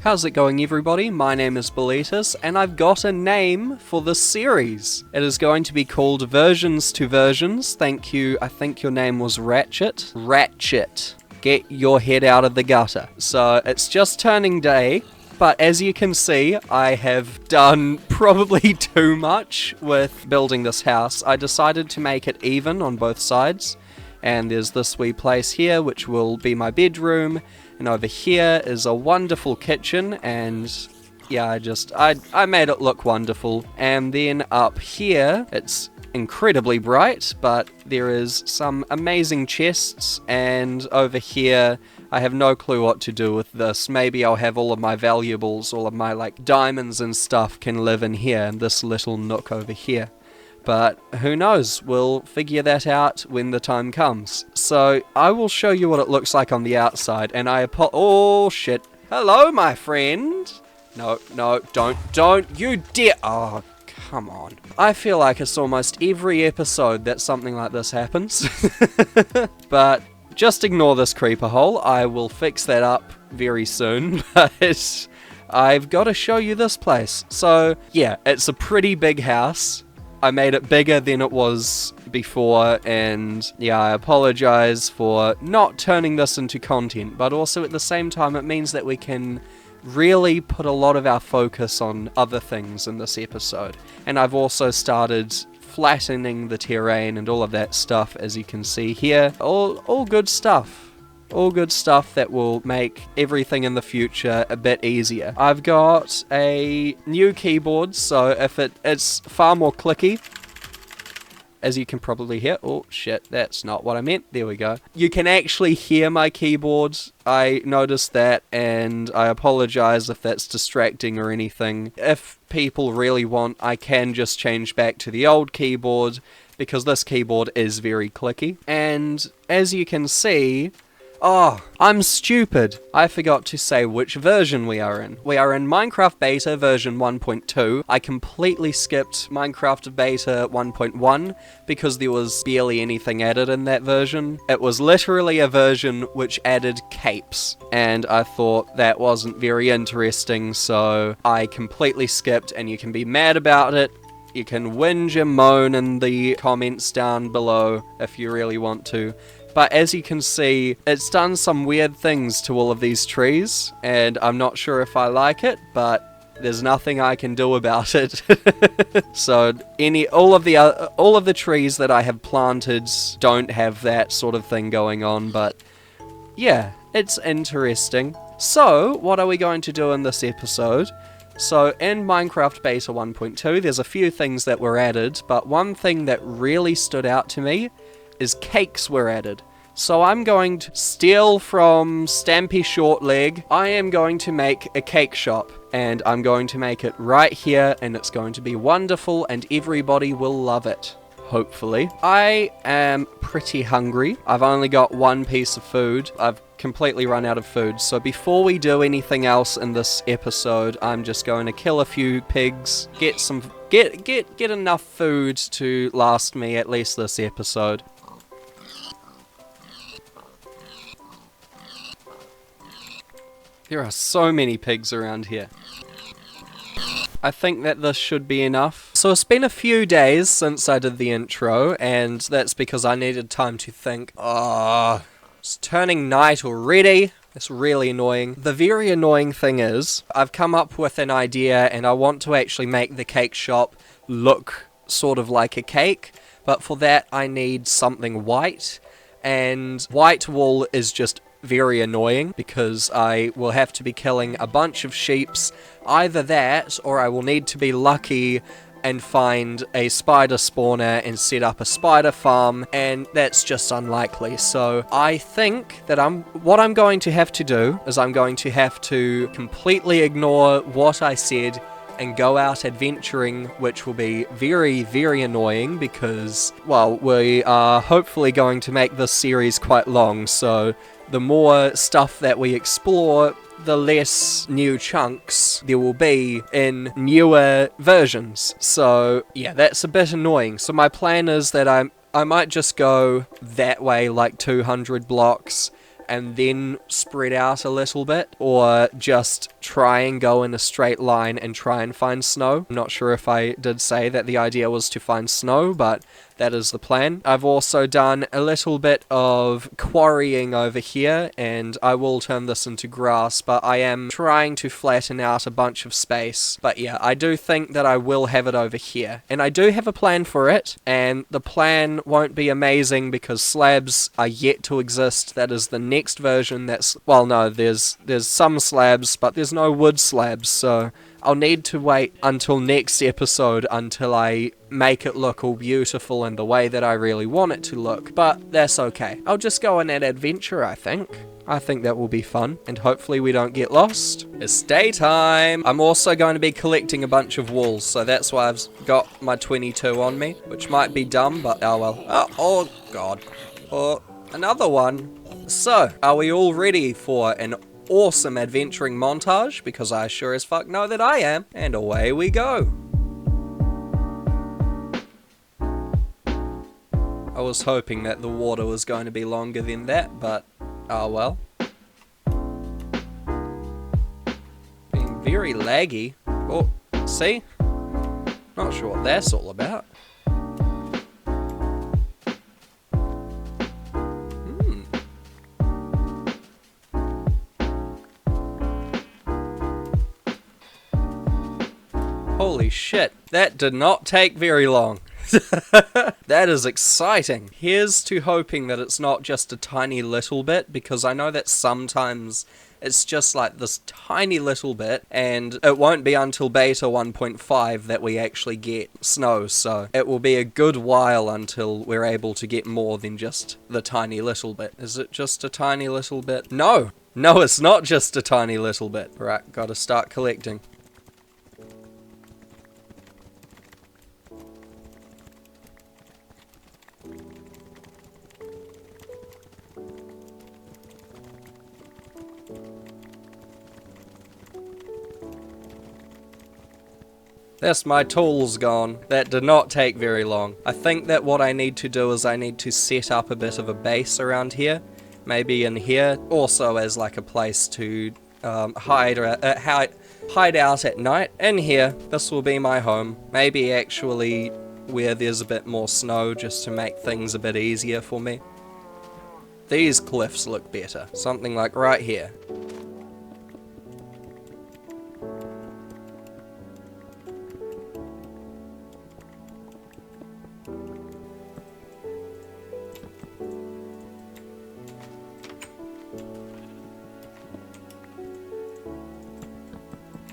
How's it going, everybody? My name is Boletus, and I've got a name for this series. It is going to be called Versions to Versions. Thank you. I think your name was Ratchet. Ratchet. Get your head out of the gutter. So, it's just turning day, but as you can see, I have done probably too much with building this house. I decided to make it even on both sides, and there's this wee place here, which will be my bedroom. And over here is a wonderful kitchen, and yeah, I made it look wonderful. And then up here, it's incredibly bright, but there is some amazing chests, and over here, I have no clue what to do with this. Maybe I'll have all of my valuables, all of my like diamonds and stuff can live in here, in this little nook over here. But who knows, we'll figure that out when the time comes. So, I will show you what it looks like on the outside, and oh shit. Hello, my friend! No, don't you dare! Oh, come on. I feel like it's almost every episode that something like this happens. But, just ignore this creeper hole, I will fix that up very soon, but I've got to show you this place. So, yeah, it's a pretty big house. I made it bigger than it was before, and yeah, I apologize for not turning this into content, but also at the same time it means that we can really put a lot of our focus on other things in this episode. And I've also started flattening the terrain and all of that stuff, as you can see here. All good stuff. All good stuff that will make everything in the future a bit easier. I've got a new keyboard, so if it's far more clicky, as you can probably hear. Oh shit, that's not what I meant. There we go. You can actually hear my keyboard. I noticed that, and I apologize if that's distracting or anything. If people really want, I can just change back to the old keyboard, because this keyboard is very clicky. And as you can see, oh, I'm stupid. I forgot to say which version we are in. We are in Minecraft Beta version 1.2. I completely skipped Minecraft Beta 1.1 because there was barely anything added in that version. It was literally a version which added capes, and I thought that wasn't very interesting, so I completely skipped, and you can be mad about it. You can whinge and moan in the comments down below if you really want to. But as you can see, it's done some weird things to all of these trees, and I'm not sure if I like it, but there's nothing I can do about it. So all of the trees that I have planted don't have that sort of thing going on, but yeah, it's interesting. So, what are we going to do in this episode? So, in Minecraft Beta 1.2, there's a few things that were added, but one thing that really stood out to me is cakes were added. So I'm going to steal from Stampy Shortleg. I am going to make a cake shop, and I'm going to make it right here, and it's going to be wonderful, and everybody will love it. Hopefully. I am pretty hungry. I've only got one piece of food. I've completely run out of food. So before we do anything else in this episode, I'm just going to kill a few pigs, get enough food to last me at least this episode. There are so many pigs around here. I think that this should be enough. So it's been a few days since I did the intro, and that's because I needed time to think. Oh, it's turning night already. It's really annoying. The very annoying thing is, I've come up with an idea, and I want to actually make the cake shop look sort of like a cake, but for that I need something white, and white wool is just very annoying because I will have to be killing a bunch of sheeps. Either that, or I will need to be lucky and find a spider spawner and set up a spider farm, and that's just unlikely. So I think that what I'm going to have to do is I'm going to have to completely ignore what I said and go out adventuring, which will be very, very annoying because, well, we are hopefully going to make this series quite long, so the more stuff that we explore, the less new chunks there will be in newer versions. So, yeah, that's a bit annoying. So my plan is that I might just go that way, like 200 blocks, and then spread out a little bit, or just try and go in a straight line and try and find snow. I'm not sure if I did say that the idea was to find snow, but that is the plan. I've also done a little bit of quarrying over here, and I will turn this into grass, but I am trying to flatten out a bunch of space. But yeah, I do think that I will have it over here, and I do have a plan for it, and the plan won't be amazing because slabs are yet to exist. That is the next version. That's, well, no, there's some slabs, but there's no wood slabs, so I'll need to wait until next episode until I make it look all beautiful in the way that I really want it to look, but that's okay. I'll just go on an adventure, I think. I think that will be fun, and hopefully we don't get lost. It's daytime! I'm also going to be collecting a bunch of wool, so that's why I've got my 22 on me, which might be dumb, but oh well. Oh god. Oh, another one. So, are we all ready for an awesome adventuring montage? Because I sure as fuck know that I am. And away we go. I was hoping that the water was going to be longer than that, but oh well. Being very laggy. Oh, see? Not sure what that's all about. Holy shit, that did not take very long. That is exciting. Here's to hoping that it's not just a tiny little bit, because I know that sometimes it's just like this tiny little bit, and it won't be until beta 1.5 that we actually get snow, so it will be a good while until we're able to get more than just the tiny little bit. Is it just a tiny little bit? No! No, it's not just a tiny little bit. Right, gotta start collecting. That's my tools gone. That did not take very long. I think that what I need to do is I need to set up a bit of a base around here. Maybe in here. Also as like a place to hide out at night. In here, this will be my home. Maybe actually where there's a bit more snow just to make things a bit easier for me. These cliffs look better. Something like right here.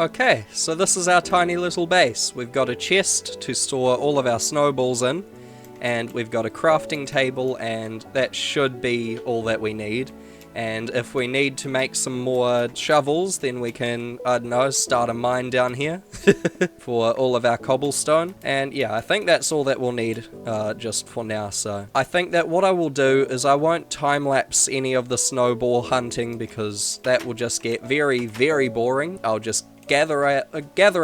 Okay, so this is our tiny little base. We've got a chest to store all of our snowballs in, and we've got a crafting table, and that should be all that we need. And if we need to make some more shovels, then we can, I don't know, start a mine down here for all of our cobblestone. And yeah, I think that's all that we'll need just for now. So I think that what I will do is I won't time-lapse any of the snowball hunting because that will just get very, very boring. I'll just gather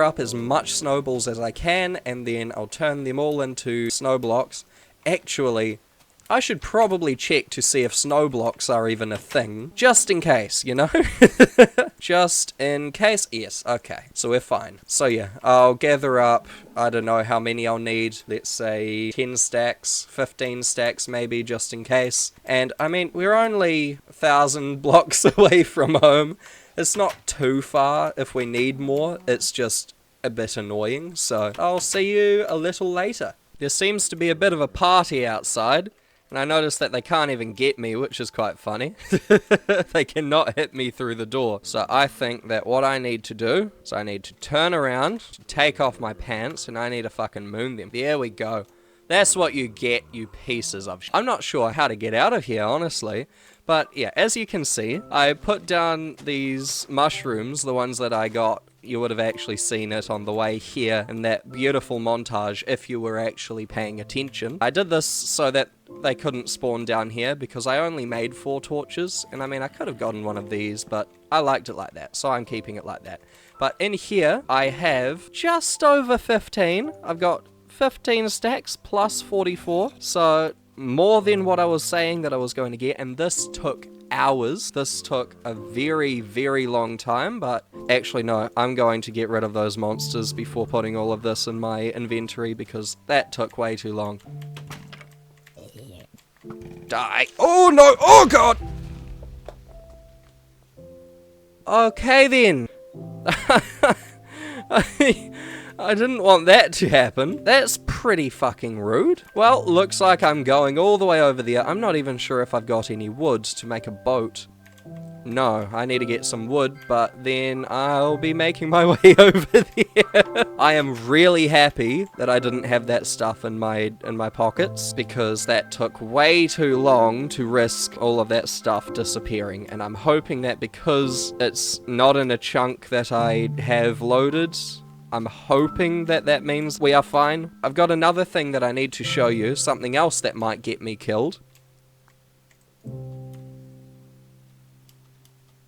up as much snowballs as I can, and then I'll turn them all into snow blocks. Actually, I should probably check to see if snow blocks are even a thing, just in case, you know? Just in case. Yes, okay, so we're fine. So yeah, I'll gather up, I don't know how many I'll need, let's say 10 stacks, 15 stacks maybe, just in case. And I mean, we're only 1,000 blocks away from home. It's not too far if we need more, it's just a bit annoying, so I'll see you a little later. There seems to be a bit of a party outside, and I noticed that they can't even get me, which is quite funny. They cannot hit me through the door. So I think that what I need to do is I need to turn around, take off my pants, and I need to fucking moon them. There we go. That's what you get, you pieces of shit. I'm not sure how to get out of here, honestly. But yeah, as you can see, I put down these mushrooms, the ones that I got. You would have actually seen it on the way here in that beautiful montage if you were actually paying attention. I did this so that they couldn't spawn down here because I only made 4 torches, and I mean I could have gotten one of these, but I liked it like that, so I'm keeping it like that. But in here I have just over 15. I've got 15 stacks plus 44, so more than what I was saying that I was going to get, and this took hours. This took a very, very long time, but actually no, I'm going to get rid of those monsters before putting all of this in my inventory because that took way too long. Die. Oh no, oh god! Okay then. I didn't want that to happen. That's pretty fucking rude. Well, looks like I'm going all the way over there. I'm not even sure if I've got any wood to make a boat. No, I need to get some wood, but then I'll be making my way over there. I am really happy that I didn't have that stuff in my pockets, because that took way too long to risk all of that stuff disappearing, and I'm hoping that because it's not in a chunk that I have loaded, I'm hoping that that means we are fine. I've got another thing that I need to show you, something else that might get me killed.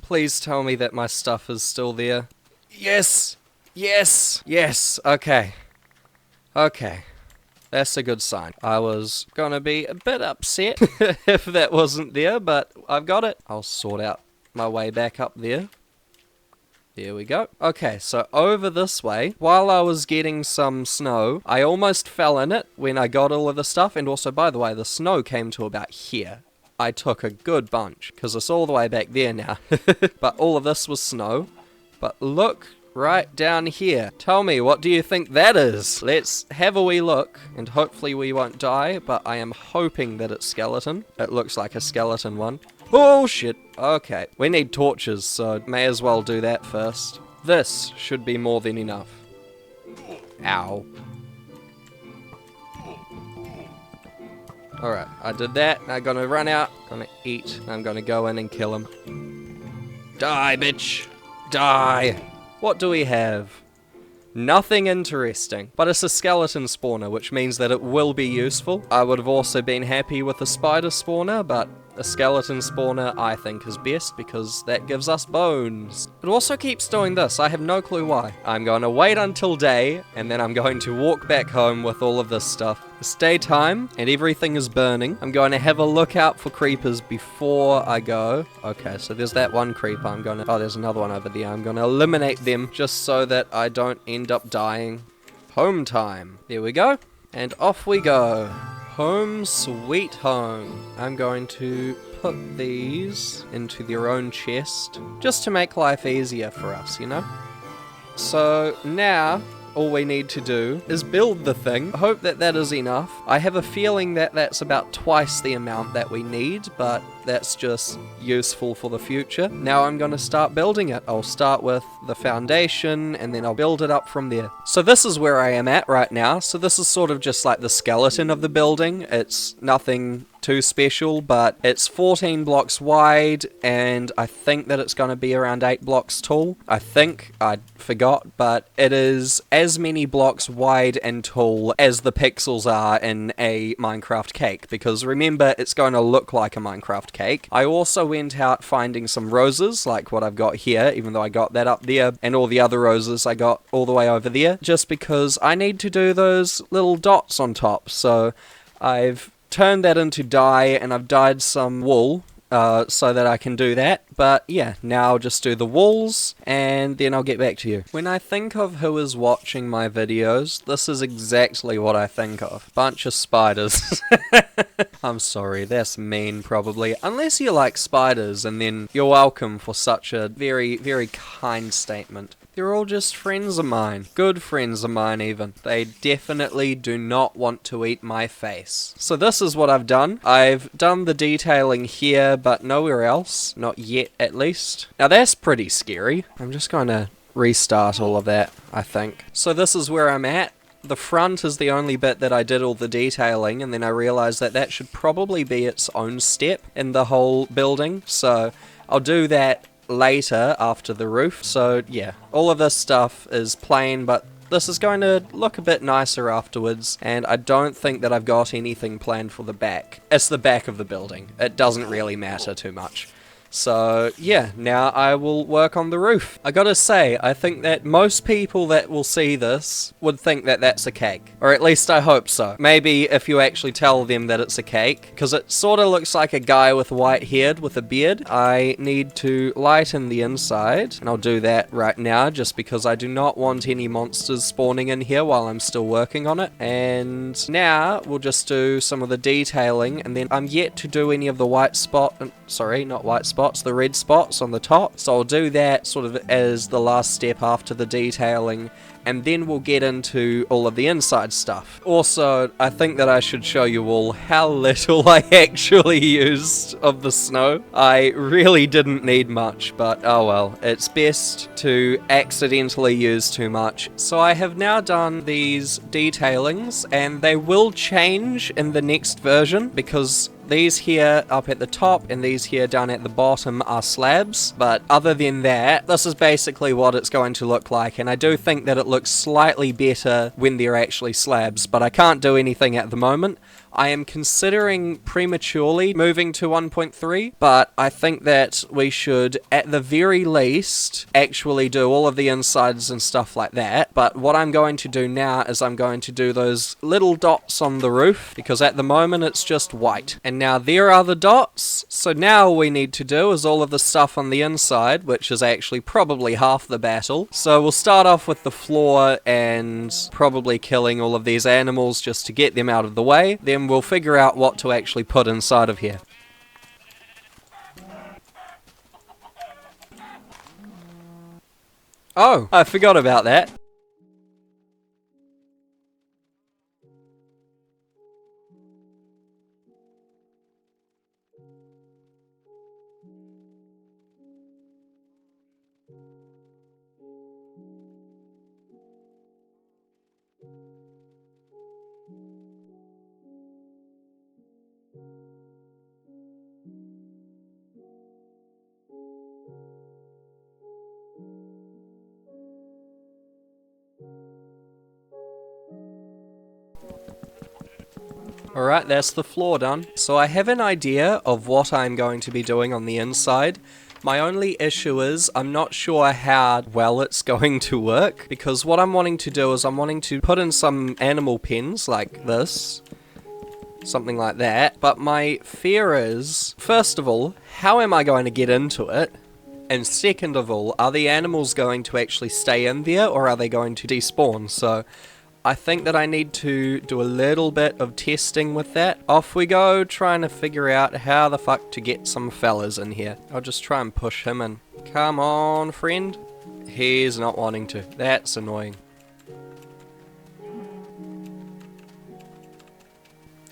Please tell me that my stuff is still there. Yes! Yes! Yes! Okay. Okay. That's a good sign. I was gonna be a bit upset if that wasn't there, but I've got it. I'll sort out my way back up there. There we go. Okay, so over this way, while I was getting some snow, I almost fell in it when I got all of the stuff, and also, by the way, the snow came to about here. I took a good bunch, because it's all the way back there now. But all of this was snow. But look right down here. Tell me, what do you think that is? Let's have a wee look, and hopefully we won't die, but I am hoping that it's skeleton. It looks like a skeleton one. Oh shit. Okay, we need torches, so may as well do that first. This should be more than enough. Ow. Alright, I did that. I'm gonna run out, gonna eat, I'm gonna go in and kill him. Die, bitch! Die! What do we have? Nothing interesting, but it's a skeleton spawner, which means that it will be useful. I would have also been happy with a spider spawner, but a skeleton spawner I think is best because that gives us bones. It also keeps doing this, I have no clue why. I'm going to wait until day, and then I'm going to walk back home with all of this stuff. It's daytime, and everything is burning. I'm going to have a look out for creepers before I go. Okay, so there's that one creeper oh, there's another one over there. I'm gonna eliminate them just so that I don't end up dying. Home time. There we go. And off we go. Home sweet home. I'm going to put these into their own chest, just to make life easier for us, you know? So now, all we need to do is build the thing. I hope that that is enough. I have a feeling that that's about twice the amount that we need, but that's just useful for the future. Now I'm going to start building it. I'll start with the foundation, and then I'll build it up from there. So this is where I am at right now. So this is sort of just like the skeleton of the building. It's nothing too special, but it's 14 blocks wide, and I think that it's going to be around 8 blocks tall. I think, I forgot, but it is as many blocks wide and tall as the pixels are in a Minecraft cake, because remember, it's going to look like a Minecraft cake. I also went out finding some roses, like what I've got here, even though I got that up there, and all the other roses I got all the way over there, just because I need to do those little dots on top. So I've turned that into dye, and I've dyed some wool so that I can do that. But yeah, now I'll just do the walls, and then I'll get back to you. When I think of who is watching my videos, this is exactly what I think of. Bunch of spiders. I'm sorry, that's mean probably. Unless you like spiders, and then you're welcome for such a very, very kind statement. They're all just friends of mine. Good friends of mine, even. They definitely do not want to eat my face. So this is what I've done. I've done the detailing here, but nowhere else. Not yet, at least. Now that's pretty scary. I'm just going to restart all of that, I think. So this is where I'm at. The front is the only bit that I did all the detailing, and then I realized that that should probably be its own step in the whole building. So I'll do that later after the roof. So yeah, all of this stuff is plain, but this is going to look a bit nicer afterwards, and I don't think that I've got anything planned for the back. It's the back of the building. It doesn't really matter too much. So yeah, now I will work on the roof. I gotta say, I think that most people that will see this would think that that's a cake. Or at least I hope so. Maybe if you actually tell them that it's a cake, because it sort of looks like a guy with white hair with a beard. I need to lighten the inside, and I'll do that right now just because I do not want any monsters spawning in here while I'm still working on it. And now we'll just do some of the detailing, and then I'm yet to do any of the white spot, sorry, not white spots, the red spots on the top. So I'll do that sort of as the last step after the detailing, and then we'll get into all of the inside stuff. Also, I think that I should show you all how little I actually used of the snow. I really didn't need much, but oh well, it's best to accidentally use too much. So I have now done these detailings, and they will change in the next version, because these here up at the top and these here down at the bottom are slabs, but other than that, this is basically what it's going to look like, and I do think that it looks slightly better when they're actually slabs, but I can't do anything at the moment. I am considering prematurely moving to 1.3, but I think that we should, at the very least, actually do all of the insides and stuff like that. But what I'm going to do now is I'm going to do those little dots on the roof, because at the moment it's just white. And now there are the dots, so now all we need to do is all of the stuff on the inside, which is actually probably half the battle. So we'll start off with the floor and probably killing all of these animals just to get them out of the way. Then we'll figure out what to actually put inside of here. Oh, I forgot about that. Alright, that's the floor done. So I have an idea of what I'm going to be doing on the inside. My only issue is I'm not sure how well it's going to work, because what I'm wanting to do is I'm wanting to put in some animal pens like this, something like that, but my fear is, first of all, how am I going to get into it? And second of all, are the animals going to actually stay in there, or are they going to despawn? So I think that I need to do a little bit of testing with that. Off we go, trying to figure out how the fuck to get some fellas in here. I'll just try and push him in. Come on, friend. He's not wanting to. That's annoying.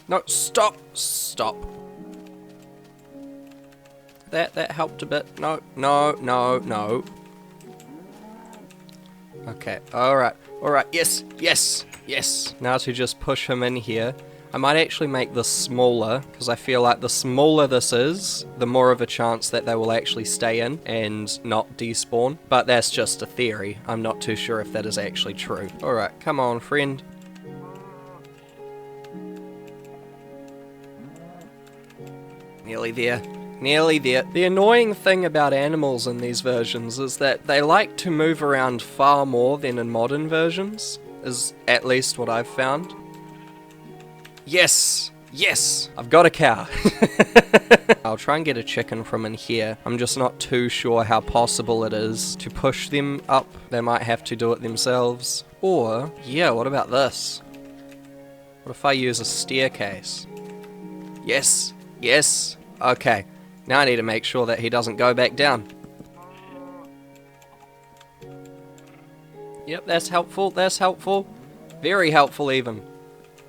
No, stop! Stop. That helped a bit. No, no, no, no. Okay, alright. Alright, yes, yes, yes. Now to just push him in here. I might actually make this smaller, because I feel like the smaller this is, the more of a chance that they will actually stay in and not despawn. But that's just a theory. I'm not too sure if that is actually true. Alright, come on, friend. Nearly there. Nearly there. The annoying thing about animals in these versions is that they like to move around far more than in modern versions, is at least what I've found. Yes! Yes! I've got a cow! I'll try and get a chicken from in here. I'm just not too sure how possible it is to push them up. They might have to do it themselves. Or, yeah, what about this? What if I use a staircase? Yes! Yes! Okay. Now I need to make sure that he doesn't go back down. Yep, that's helpful, that's helpful. Very helpful even.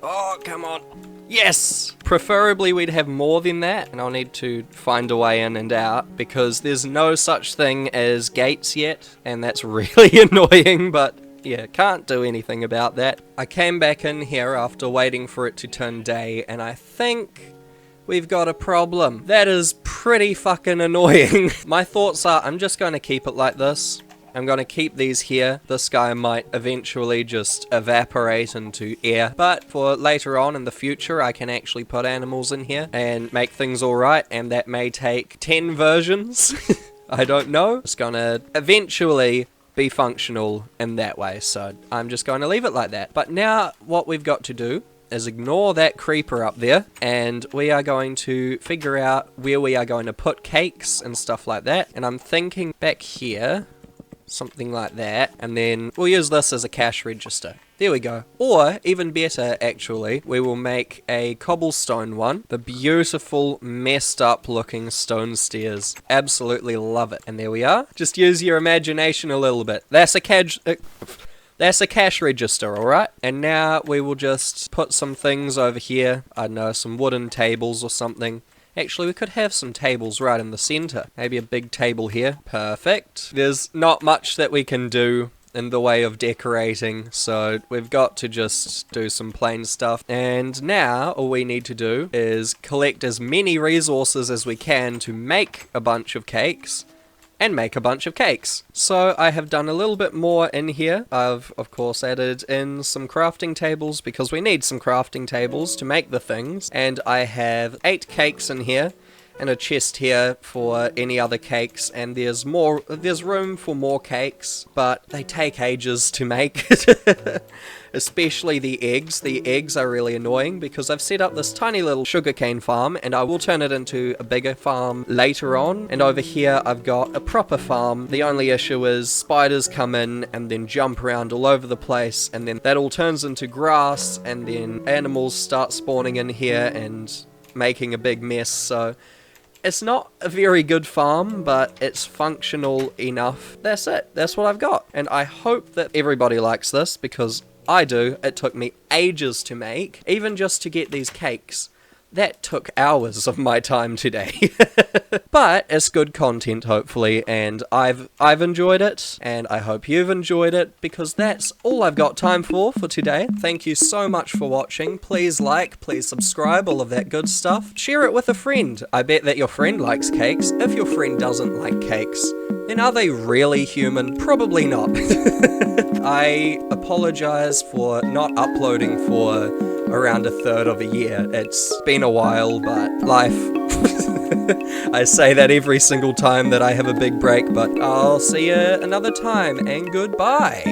Oh, come on. Yes! Preferably we'd have more than that, and I'll need to find a way in and out, because there's no such thing as gates yet, and that's really annoying, but yeah, can't do anything about that. I came back in here after waiting for it to turn day, and I think we've got a problem. That is pretty fucking annoying. My thoughts are, I'm just going to keep it like this I'm gonna keep these here. This guy might eventually just evaporate into air, but for later on in the future I can actually put animals in here and make things alright, and that may take 10 versions. I don't know. It's gonna eventually be functional in that way, so I'm just going to leave it like that. But now what we've got to do is ignore that creeper up there, and we are going to figure out where we are going to put cakes and stuff like that. And I'm thinking back here, something like that, and then we'll use this as a cash register. There we go. Or, even better actually, we will make a cobblestone one. The beautiful, messed up looking stone stairs. Absolutely love it. And there we are. Just use your imagination a little bit. That's a cash register, alright? And now we will just put some things over here. I don't know, some wooden tables or something. Actually, we could have some tables right in the center. Maybe a big table here. Perfect. There's not much that we can do in the way of decorating, so we've got to just do some plain stuff. And now all we need to do is collect as many resources as we can to make a bunch of cakes and make a bunch of cakes. So I have done a little bit more in here. I've of course added in some crafting tables because we need some crafting tables to make the things, and I have 8 cakes in here and a chest here for any other cakes, and there's room for more cakes, but they take ages to make. Especially the eggs. The eggs are really annoying because I've set up this tiny little sugarcane farm, and I will turn it into a bigger farm later on. And over here I've got a proper farm. The only issue is spiders come in and then jump around all over the place, and then that all turns into grass, and then animals start spawning in here and making a big mess. So it's not a very good farm, but it's functional enough. That's it. That's what I've got. And I hope that everybody likes this, because I do. It took me ages to make, even just to get these cakes. That took hours of my time today. But it's good content, hopefully, and I've enjoyed it, and I hope you've enjoyed it, because that's all I've got time for today. Thank you so much for watching. Please like, please subscribe, all of that good stuff. Share it with a friend. I bet that your friend likes cakes. If your friend doesn't like cakes, then are they really human? Probably not. I apologize for not uploading for around a third of a year. It's been a while, but life. I say that every single time that I have a big break, but I'll see you another time, and goodbye.